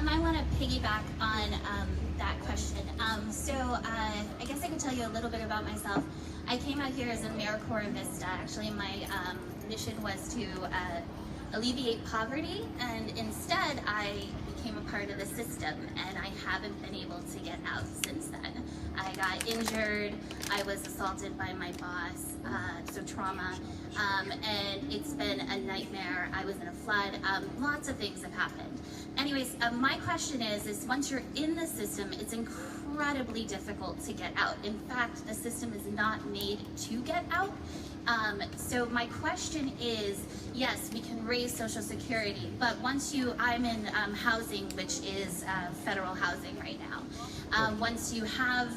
I want to piggyback on that question. I guess I can tell you a little bit about myself. I came out here as an AmeriCorps Vista. Actually, my mission was to alleviate poverty, and instead I became a part of the system, and I haven't been able to get out since then. I got injured, I was assaulted by my boss, so trauma, and it's been a nightmare. I was in a flood, lots of things have happened. Anyways, my question is once you're in the system, it's incredibly difficult to get out. In fact, the system is not made to get out. So my question is, yes, we can raise Social Security, but once I'm in housing, which is federal housing right now. Once you have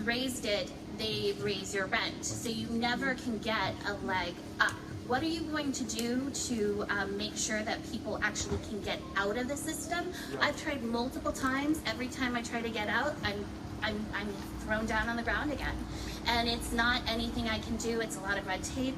raised it, they raise your rent. So you never can get a leg up. What are you going to do to make sure that people actually can get out of the system? I've tried multiple times. Every time I try to get out, I'm thrown down on the ground again. And it's not anything I can do. It's a lot of red tape.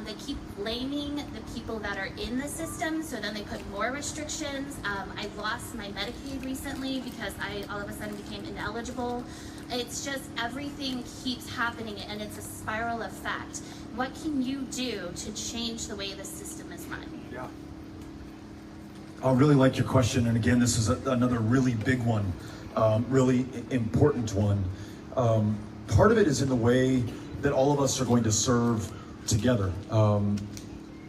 They keep blaming the people that are in the system, so then they put more restrictions. I lost my Medicaid recently because I all of a sudden became ineligible. It's just everything keeps happening, and it's a spiral effect. What can you do to change the way the system is run? Yeah. I really like your question, and again, this is another really big one. Really important one. Part of it is in the way that all of us are going to serve together.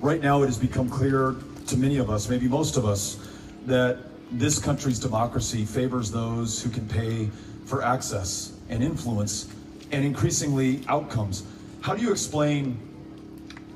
Right now it has become clear to many of us, maybe most of us, that this country's democracy favors those who can pay for access and influence and increasingly outcomes. How do you explain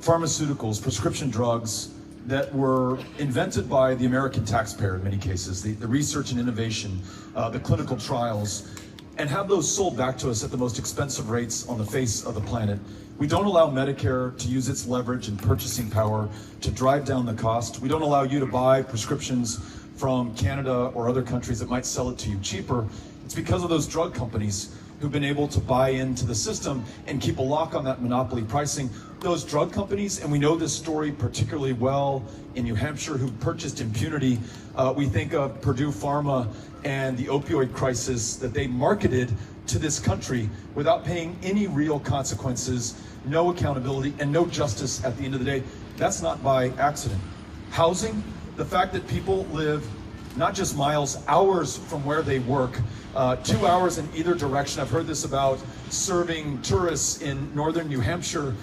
pharmaceuticals, prescription drugs that were invented by the American taxpayer in many cases, the research and innovation, the clinical trials, and have those sold back to us at the most expensive rates on the face of the planet? We don't allow Medicare to use its leverage and purchasing power to drive down the cost. We don't allow you to buy prescriptions from Canada or other countries that might sell it to you cheaper. It's because of those drug companies who've been able to buy into the system and keep a lock on that monopoly pricing. Those drug companies, and we know this story particularly well in New Hampshire, who purchased impunity. We think of Purdue Pharma and the opioid crisis that they marketed to this country without paying any real consequences, no accountability, and no justice at the end of the day. That's not by accident. Housing, the fact that people live not just miles, hours from where they work, 2 hours in either direction. I've heard this about serving tourists in northern New Hampshire,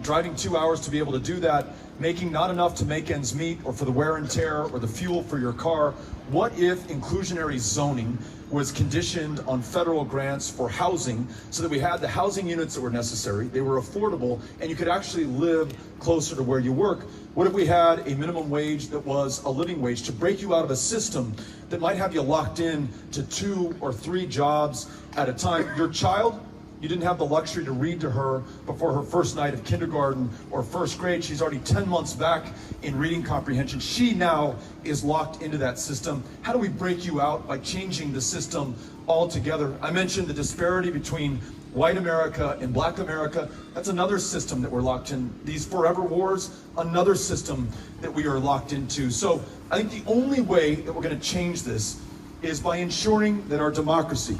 driving 2 hours to be able to do that, making not enough to make ends meet or for the wear and tear or the fuel for your car. What if inclusionary zoning was conditioned on federal grants for housing so that we had the housing units that were necessary, they were affordable, and you could actually live closer to where you work? What if we had a minimum wage that was a living wage to break you out of a system that might have you locked in to 2 or 3 jobs at a time? Your child, you didn't have the luxury to read to her before her first night of kindergarten or first grade. She's already 10 months back in reading comprehension. She now is locked into that system. How do we break you out? By changing the system altogether. I mentioned the disparity between white America and black America. That's another system that we're locked in. These forever wars, another system that we are locked into. So I think the only way that we're going to change this is by ensuring that our democracy,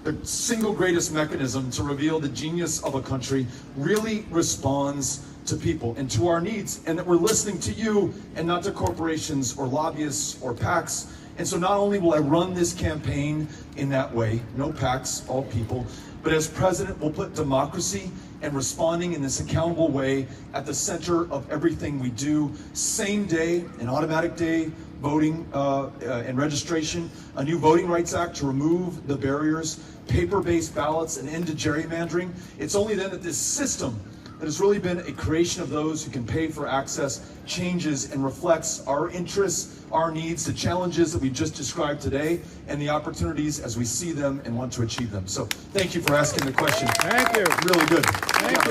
the single greatest mechanism to reveal the genius of a country, really responds to people and to our needs, and that we're listening to you and not to corporations or lobbyists or PACs. And so not only will I run this campaign in that way, no PACs, all people, but as president, we'll put democracy and responding in this accountable way at the center of everything we do. Same day, an automatic day, voting and registration, a new Voting Rights Act to remove the barriers, paper-based ballots, and end to gerrymandering. It's only then that this system that has really been a creation of those who can pay for access changes and reflects our interests, our needs, the challenges that we just described today, and the opportunities as we see them and want to achieve them. So thank you for asking the question. Thank you. Really good. Thank you.